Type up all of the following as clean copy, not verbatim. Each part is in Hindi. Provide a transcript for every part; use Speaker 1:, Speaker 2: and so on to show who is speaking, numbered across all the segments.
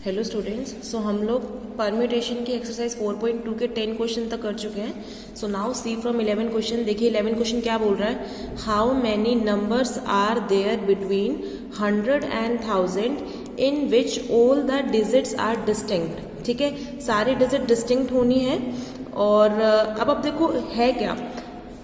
Speaker 1: हेलो स्टूडेंट्स, सो हम लोग परम्यूटेशन की एक्सरसाइज 4.2 के 10 क्वेश्चन तक कर चुके हैं. So now see from 11 question. देखिए 11 क्वेश्चन क्या बोल रहा है. How many numbers are there between 100 and 1000 in which all the digits are distinct. ठीक है, सारी डिजिट डिस्टिंक्ट होनी है. और अब देखो है क्या,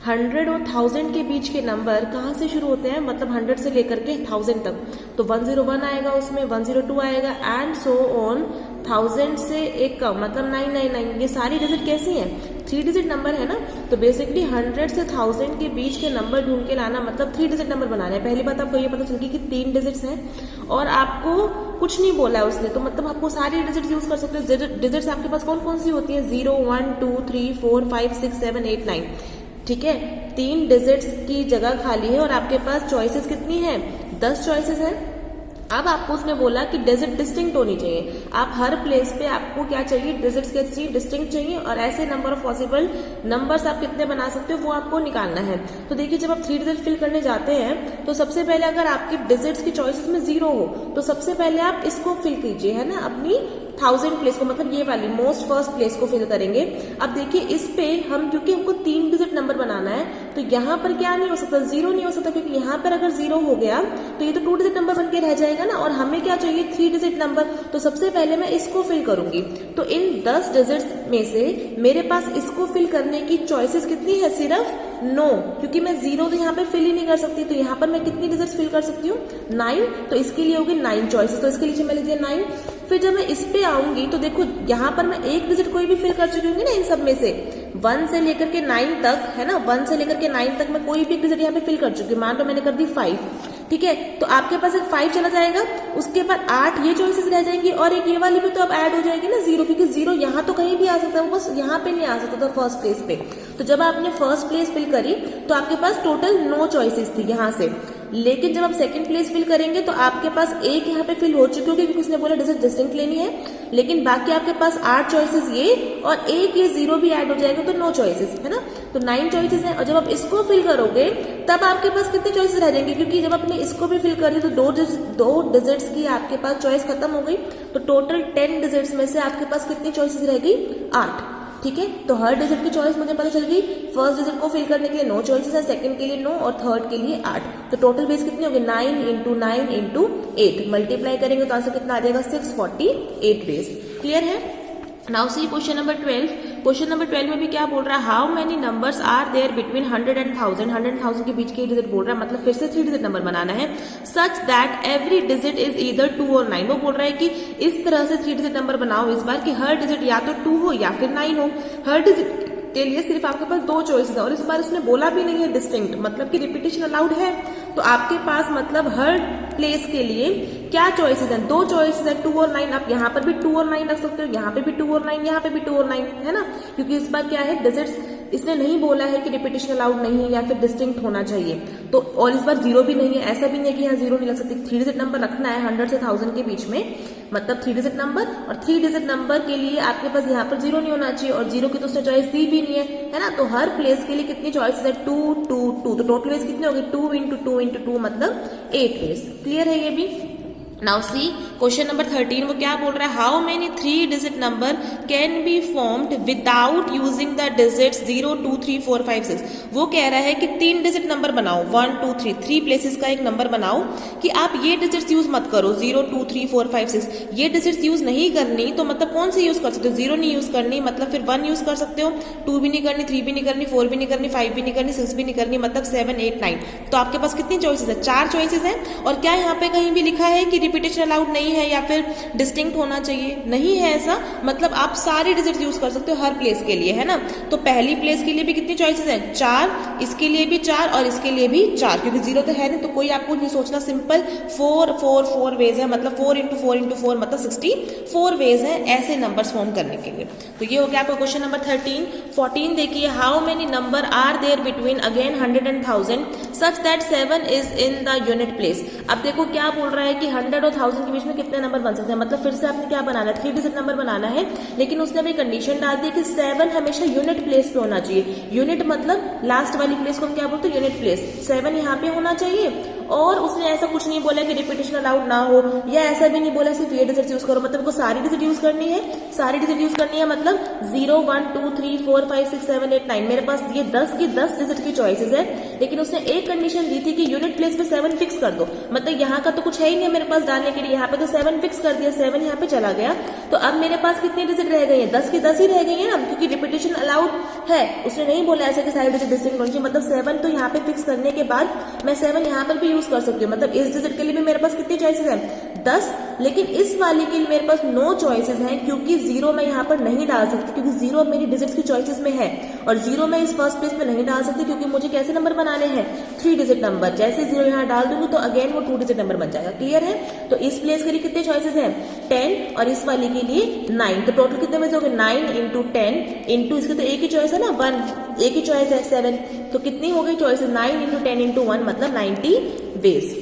Speaker 1: 100 और 1000 के बीच के नंबर कहाँ से शुरू होते हैं, मतलब 100 से लेकर के 1000 तक. तो 101 आएगा, उसमें 102 आएगा एंड सो ऑन. 1000 से एक कम मतलब 999. ये सारी डिजिट कैसी हैं, 3 डिजिट नंबर है ना. तो बेसिकली 100 से 1000 के बीच के नंबर ढूंढ के लाना मतलब 3 डिजिट नंबर बनाना है. पहली बात आपको ये पता चल गई कि 3 डिजिट्स हैं और आपको कुछ नहीं बोला है उसने, तो मतलब आपको सारी डिजिट यूज कर सकते हो. डिजिट्स आपके पास कौन कौन सी होती है, 0 1 2 3 4 5 6 7 8 9. ठीक है, 3 डिजिट्स की जगह खाली है और आपके पास चॉइसेस कितनी है, 10 चॉइसेस है. अब आपको उसने बोला कि डिजिट डिस्टिंक्ट होनी चाहिए. आप हर प्लेस पे आपको क्या चाहिए, डिजिट्स क्या चाहिए, डिस्टिंक्ट चाहिए. और ऐसे नंबर ऑफ पॉसिबल नंबर्स आप कितने बना सकते हो वो आपको निकालना है. तो देखिए जब आप 3 डिजिट फिल करने जाते हैं तो सबसे पहले अगर आपकी डिजिट्स की चॉइसेस में 0 हो तो सबसे पहले आप इसको फिल कीजिए, है ना, अपनी 1000 प्लेस को, मतलब ये वाली मोस्ट फर्स्ट प्लेस को फिल करेंगे. अब देखिए इस पे हम, क्योंकि हमको 3 डिजिट नंबर बनाना है तो यहाँ पर क्या नहीं हो सकता, 0 नहीं हो सकता, क्योंकि यहाँ पर अगर 0 हो गया तो ये तो 2 डिजिट नंबर बन के रह जाएगा ना. और हमें क्या चाहिए, 3 डिजिट नंबर. तो सबसे पहले मैं इसको फिल करूंगी. तो इन 10 डिजिट्स में से मेरे पास इसको फिल करने की चॉइसेस कितनी है, सिर्फ 9, क्योंकि मैं 0 तो यहाँ पे फिल ही नहीं कर सकती. तो यहाँ पर मैं कितनी डिजिट्स फिल कर सकती हूँ, 9. तो इसके लिए होगी 9 चॉइसेस. तो इसके लिए मैं लिख दिया 9. फिर जब मैं इस पे आऊंगी तो देखो यहाँ पर मैं एक डिजिट कोई भी फिल कर चुकी हूँ ना इन सब में से, 1 से लेकर के 9 तक, है ना, 1 से लेकर के 9 तक मैं कोई भी डिजिट यहाँ पे फिल कर चुकी हूँ. मान लो मैंने कर दी 5. ठीक है, तो आपके पास एक 5 चला जाएगा, उसके बाद 8 ये चॉइसेस रह जाएंगी और एक ये वाली भी तो अब ऐड हो जाएगी ना 0, क्योंकि 0 यहाँ तो कहीं भी आ सकता है, वो बस यहाँ पे नहीं आ सकता था फर्स्ट प्लेस पे. तो जब आपने फर्स्ट प्लेस फिल करी तो आपके पास टोटल 9 चॉइसेस थी यहाँ से. लेकिन जब आप सेकंड प्लेस फिल करेंगे तो आपके पास एक यहाँ पे फिल हो चुकी होगी क्योंकि उसने बोला डिजिट डिस्टिंक्ट लेनी है. लेकिन बाकी आपके पास 8 चॉइसेस ये और एक ये 0 भी ऐड हो जाएगा, तो 9 चॉइसेस, है ना. तो 9 चॉइसेस हैं. और जब आप इसको फिल करोगे तब आपके पास कितनी चॉइसेस रह जाएंगी, क्योंकि जब आपने इसको भी फिल करी तो 2 डिजिट्स की आपके पास चॉइस खत्म हो गई. तो टोटल 10 डिजिट्स में से आपके पास कितनी चॉइसेस रह गई, 8. ठीक है, तो हर डिजिट की चॉइस मुझे पता चल गई. फर्स्ट डिजिट को फिल करने के लिए 9 चॉइसेस है, सेकंड के लिए 9 और थर्ड के लिए 8. तो टोटल बेस कितनी होगी, 9 इंटू 9 इंटू 8. मल्टीप्लाई करेंगे तो आंसर कितना आ जाएगा, 648 बेस. क्लियर है. Now see question number 12. Question number 12 में भी क्या बोल रहा है, how many numbers are there between 100 and 1000. 100 and 1000 के बीच के डिजिट बोल रहा है, मतलब फिर से 3 डिजिट नंबर बनाना है. Such that every digit is either 2 और 9. वो बोल रहा है कि इस तरह से 3 डिजिट नंबर बनाओ इस बार कि हर डिजिट या तो 2 हो या फिर 9 हो. हर डिजिट के लिए सिर्फ आपके पास 2 चॉइसेस है और इस बार उसने बोला भी नहीं है डिस्टिंक्ट, मतलब कि रिपीटेशन अलाउड है. तो आपके पास मतलब हर प्लेस के लिए क्या चॉइसेस हैं, 2 चॉइसेस है, 2 और 9. आप यहाँ पर भी 2 और 9 रख सकते हो, यहाँ पे भी 2 और 9, यहाँ पे भी 2 और 9, है ना, क्योंकि इस बार क्या है, डिजिट्स इसने नहीं बोला है कि रिपीटेशन अलाउड नहीं है या फिर डिस्टिंक्ट होना चाहिए. तो और इस बार 0 भी नहीं है, ऐसा भी नहीं है कि यहाँ 0 नहीं लग सकती. 3 डिजिट नंबर रखना है 100 से 1000 के बीच में, मतलब 3 डिजिट नंबर. और 3 डिजिट नंबर के लिए आपके पास यहाँ पर 0 नहीं होना चाहिए और 0 की तो उसने चॉइस दी भी नहीं है ना. तो हर प्लेस के लिए कितनी चॉइसेस है, 2 2 2. तो टोटल वेज कितनी होगी, 2 इंटू 2 इंटू 2 मतलब 8 वेज. क्लियर है ये भी. Now see question number 13. वो क्या बोल रहा है, how many 3 digit number can be formed without using the digits 0 2 3 4 5 6. वो कह रहा है कि 3 डिजिट नंबर बनाओ, 1 2 3, 3 प्लेसेस का एक नंबर बनाओ कि आप ये डिजिट्स यूज मत करो, 0 2 3 4 5 6. ये डिजिट्स यूज नहीं करनी तो मतलब कौन सी यूज कर सकते हो, 0 नहीं यूज करनी, मतलब फिर 1 यूज कर सकते हो, 2 भी नहीं करनी, 3 भी नहीं करनी, 4 भी नहीं करनी, 5 भी नहीं करनी, 6 भी नहीं करनी, मतलब 7 8 9. तो आपके पास कितनी चॉइसेस है, 4 चॉइसेस है. और क्या यहाँ पे कहीं भी लिखा है कि रिपीटेशन अलाउड नहीं है या फिर डिस्टिंक्ट होना चाहिए, नहीं है ऐसा. मतलब आप सारी डिजिट यूज कर सकते हो हर प्लेस के लिए, है ना. तो पहली प्लेस के लिए भी कितनी चॉइसेस है, 4, इसके लिए भी 4 और इसके लिए भी 4, क्योंकि 0 तो है नहीं. तो कोई आपको नहीं सोचना, सिंपल 4 वेज है, मतलब 4 इंटू 4 इंटू 4 मतलब 64 वेज है ऐसे नंबर्स फॉर्म करने के लिए. तो ये हो गया आपका क्वेश्चन नंबर 13. 14 देखिए, how many number are there between again 100 and 1000 such that 7 is in the unit place. अब देखो क्या बोल रहा है कि 100 और 1000 के बीच में कितने नंबर बन सकते हैं, मतलब फिर से आपने क्या बनाना है, 3 डिजिट नंबर बनाना है. लेकिन उसने भी कंडीशन डाल दी कि 7 हमेशा यूनिट प्लेस पे होना चाहिए. यूनिट मतलब लास्ट वाली प्लेस को हम क्या बोलते हैं, यूनिट प्लेस. 7 यहाँ पे होना चाहिए और उसने ऐसा कुछ नहीं बोला कि रिपीटेशन अलाउड ना हो, या ऐसा भी नहीं बोला सिर्फ ये डिजिट यूज करो, मतलब को सारी डिजिट यूज करनी है, सारी डिजिट यूज करनी है, मतलब 0 1 2 3 4 5 6 7 8 9 मेरे पास ये 10 की 10 डिजिट की चॉइसेस है, लेकिन उसने एक कंडीशन दी थी कि यूनिट प्लेस पे 7 फिक्स कर दो, मतलब यहाँ का तो कुछ है ही नहीं मेरे पास डालने के लिए, यहाँ पे तो 7 फिक्स कर दिया, 7 यहाँ पे चला गया, तो अब मेरे पास कितनी डिजिट रह गई है, 10 की 10 ही रह गई है ना, क्योंकि रिपीटेशन अलाउड है, उसने नहीं बोला ऐसे कि सारी डिजिट डिस्टिंक्ट होनी चाहिए, मतलब 7 तो यहाँ पे फिक्स करने के बाद मैं 7 यहाँ पर भी यूज कर सकती हूँ, मतलब इस डिजिट के लिए भी मेरे पास कितनी चॉइसेस है 10, लेकिन इस वाली के लिए मेरे पास 9 चॉइसेस हैं, क्योंकि 0 मैं यहाँ पर नहीं डाल सकती, क्योंकि 0 मेरी डिजिट्स की चॉइसेस में है, और 0 मैं इस फर्स्ट प्लेस पे नहीं डाल सकती, क्योंकि मुझे कैसे नंबर बनाने हैं 3 डिजिट नंबर, जैसे 0 यहाँ डाल दूंगी तो अगेन वो 2 डिजिट नंबर बन जाएगा, क्लियर है। तो इस प्लेस के लिए कितने चॉइसेस हैं 10, और इस वाली के लिए 9, तो टोटल कितने में से हो गए 9 इंटू 10 इंटू इसके तो एक ही चॉइस है ना 1, एक ही चॉइस है 7, तो कितनी हो गई चॉइसेस 9 इंटू 10 इंटू 1 मतलब 90 वेज,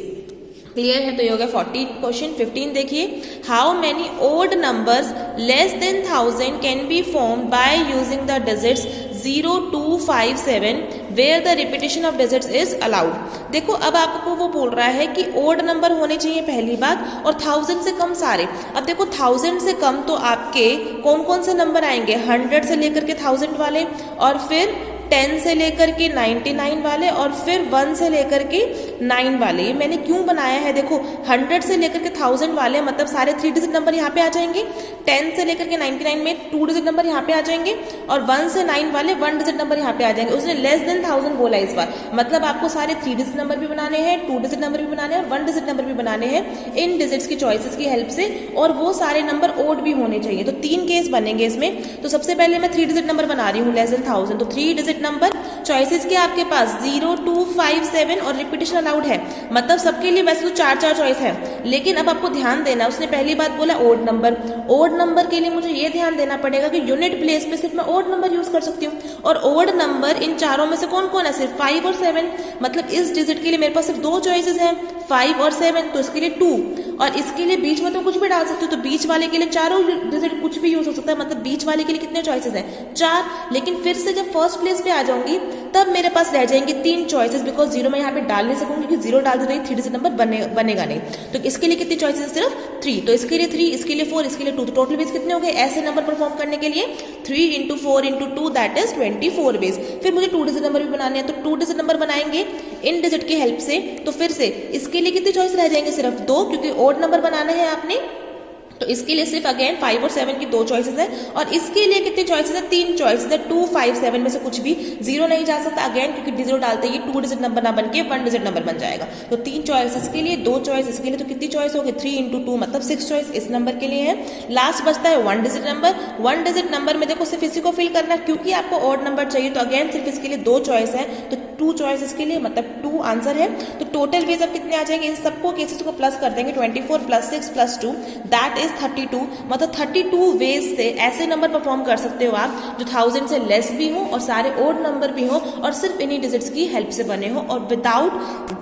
Speaker 1: क्लियर है। तो ये हो गया 14 क्वेश्चन। 15 देखिए, how many odd numbers less than 1000 can be form by using the digits 0 2 5 7 where the repetition of digits is allowed. देखो अब आपको वो बोल रहा है कि ओड नंबर होने चाहिए पहली बात, और 1000 से कम सारे। अब देखो 1000 से कम तो आपके कौन कौन से नंबर आएंगे, 100 से लेकर के 1000 वाले, और फिर 10 से लेकर के 99 वाले, और फिर 1 से लेकर के 9 वाले। ये मैंने क्यों बनाया है, देखो 100 से लेकर के 1000 वाले मतलब सारे 3 डिजिट नंबर यहाँ पे आ जाएंगे, 10 से लेकर के 99 में 2 डिजिट नंबर यहाँ पे आ जाएंगे, और 1 से 9 वाले 1 डिजिट नंबर यहाँ पे आ जाएंगे। उसने लेस देन 1000 बोला इस बार, मतलब आपको सारे 3 डिजिट नंबर भी बनाने हैं, 2 डिजिट नंबर भी बनाने हैं, और 1 डिजिट नंबर भी बनाने हैं इन डिजिट्स की चॉइसेस की हेल्प से, और वो सारे नंबर ओड भी होने चाहिए। तो 3 केस बनेंगे इसमें। तो सबसे पहले मैं 3 डिजिट नंबर बना रही हूँ लेस देन 1000, तो 3 डिजिट नंबर चॉइसेस के आपके पास 0 2 5 7 और रिपीटेशन अलाउड है, मतलब सबके लिए वैसे तो 4 चॉइस है, लेकिन अब आपको ध्यान देना, उसने पहली बात बोला ओड नंबर। ओड नंबर के लिए मुझे ये ध्यान देना पड़ेगा कि यूनिट प्लेस पे सिर्फ मैं ओड नंबर यूज कर सकती हूँ, और ओड नंबर इन चारों में से कौन कौन है, सिर्फ 5 और 7, मतलब इस डिजिट के लिए मेरे पास सिर्फ 2 चॉइसेस हैं 5 और 7, तो इसके लिए 2, और इसके लिए बीच में तो कुछ भी डाल सकती हूँ, तो बीच वाले के लिए चारों डिजिट कुछ भी यूज हो सकता है, मतलब बीच वाले के लिए कितने चॉइसेस हैं 4, लेकिन फिर से जब फर्स्ट प्लेस पे आ जाऊंगी तब मेरे पास रह जाएंगे 3 चॉइसेस, बिकॉज 0 मैं यहाँ पे डाल नहीं सकूंगी, क्योंकि 0 डाल दे तो 3 डिजिट नंबर बनेगा नहीं, तो इसके लिए कितनी चॉइसेस सिर्फ 3, तो इसके लिए 3, इसके लिए 4, इसके लिए 2, तो टोटल बेस कितने हो गए ऐसे नंबर परफॉर्म करने के लिए 3 into 4 into 2 that is 24 base. फिर मुझे 2 डिजिट नंबर भी बनाने हैं, तो 2 डिजिट नंबर बनाएंगे इन डिजिट की हेल्प से, तो फिर से इसके लिए कितनी चॉइस रह जाएंगे सिर्फ 2, क्योंकि ओड नंबर बनाना है आपने, तो इसके लिए सिर्फ अगेन 5 और 7 की 2 चॉइसेस है, और इसके लिए कितनी चॉइसेस है 3 चॉइसेस है, 2 5 7 में से कुछ भी 0 नहीं जा सकता अगेन, क्योंकि 0 डालते ही 2 डिजिट नंबर ना बन के 1 डिजिट नंबर बन जाएगा। तो 3 चॉइसेस के लिए 2 चॉइस इसके लिए, तो कितनी चॉइस होगी 3 इंटू 2 मतलब 6 चॉइस इस नंबर के लिए है। लास्ट बचता है 1 डिजिट नंबर। 1 डिजिट नंबर में देखो सिर्फ इसी को फिल करना, क्योंकि आपको ऑड नंबर चाहिए, तो अगेन सिर्फ इसके लिए 2 चॉइस है, तो 2 चॉइस इसके लिए मतलब 2 आंसर है। तो टोटल वेज अब कितने आ जाएंगे, इन सबको केसेस को प्लस कर देंगे, 24 प्लस 6 प्लस 2 दैट इज 32, मतलब 32 वेज से ऐसे नंबर परफॉर्म कर सकते हो आप जो 1000 से लेस भी हो और सारे ओड नंबर भी हो और सिर्फ इन्हीं डिजिट्स की हेल्प से बने हो और without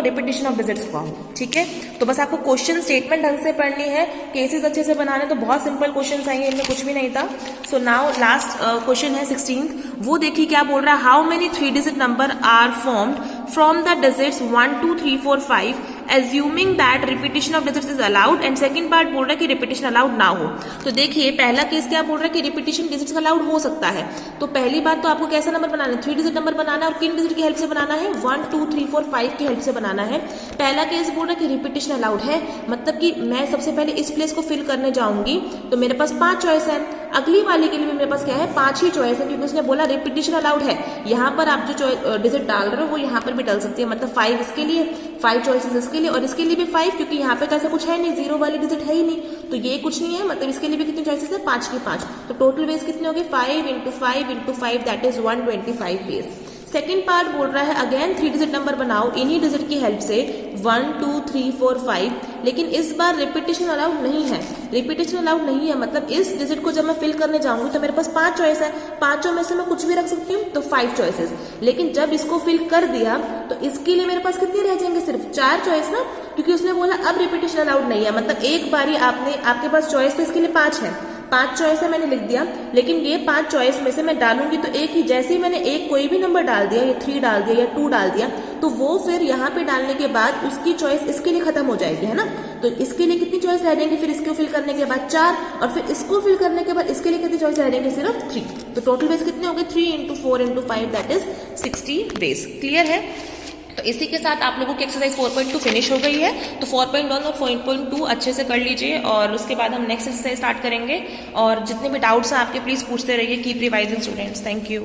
Speaker 1: repetition of digits form. ठीक है, तो बस आपको क्वेश्चन स्टेटमेंट ढंग से पढ़नी है, केसेस अच्छे से बनाने, तो बहुत सिंपल क्वेश्चन आएंगे, इनमें कुछ भी नहीं था। सो नाउ लास्ट क्वेश्चन है 16th, वो देखिए क्या बोल रहा है, how many 3 digit number are formed from the digits 1 2 3 4 5 assuming that repetition of digits is allowed, and second part बोल रहा है कि repetition allowed ना हो। तो देखिए पहला केस क्या बोल रहा है कि repetition digits allowed हो सकता है, तो पहली बात तो आपको कैसा नंबर बनाना है, 3 डिजिट नंबर बनाना है, और किन डिजिट की हेल्प से बनाना है 1 2 3 4 5 की हेल्प से बनाना है। पहला केस बोल रहा है कि रिपीटेशन अलाउड है, मतलब कि मैं सबसे पहले इस प्लेस को फिल करने जाऊंगी तो मेरे पास 5 चॉइस है, अगली वाली के लिए भी मेरे पास क्या है 5 ही चॉइस है, क्योंकि उसने बोला रिपीटेशन अलाउड है। यहाँ पर आप जो डिजिट डाल रहे हो वो यहाँ पर भी डाल सकती है, मतलब 5 इसके लिए, 5 चॉइसेस इसके लिए, और इसके लिए भी 5, क्योंकि यहाँ पे तो ऐसा कुछ है नहीं, 0 वाली डिजिट है ही नहीं, तो ये कुछ नहीं है, मतलब इसके लिए भी कितनी चॉइसेस है 5 की 5, तो टोटल वेज कितने हो गए 5 into 5 into 5 that is 125 ways. Second part बोल रहा है अगेन 3 डिजिट नंबर बनाओ इन्हीं डिजिट की हेल्प से 1 2 3 4 5, लेकिन इस बार रिपीटेशन अलाउड नहीं है, रिपीटेशन अलाउड नहीं है, मतलब इस डिजिट को जब मैं फिल करने जाऊंगी तो मेरे पास 5 चॉइस है, 5 में से मैं कुछ भी रख सकती हूँ, तो 5 चॉइसेस, लेकिन जब इसको फिल कर दिया तो इसके लिए मेरे पास कितने रह जाएंगे सिर्फ 4 चॉइस ना, क्योंकि उसने बोला अब रिपीटेशन अलाउड नहीं है, मतलब एक बारी आपके पास चॉइस तो इसके लिए 5 है, 5 चॉइस है मैंने लिख दिया, लेकिन ये 5 चॉइस में से मैं डालूंगी तो एक ही, जैसे ही मैंने एक कोई भी नंबर डाल दिया, या 3 डाल दिया या 2 डाल दिया, तो वो फिर यहाँ पे डालने के बाद उसकी चॉइस इसके लिए खत्म हो जाएगी, है ना। तो इसके लिए कितनी चॉइस रह जाएंगी फिर इसको फिल करने के बाद 4, और फिर इसको फिल करने के बाद इसके लिए कितनी चॉइस रह जाएंगे, सिर्फ 3। तो टोटल वेज कितने हो गए, 3 × 4 × 5 दैट इज 60 वेज। क्लियर है। तो इसी के साथ आप लोगों की एक्सरसाइज 4.2 फिनिश हो गई है। तो 4.1 और 4.2 अच्छे से कर लीजिए, और उसके बाद हम नेक्स्ट एक्सरसाइज स्टार्ट करेंगे। और जितने भी डाउट्स हैं आपके प्लीज पूछते रहिए। Keep revising students. Thank you.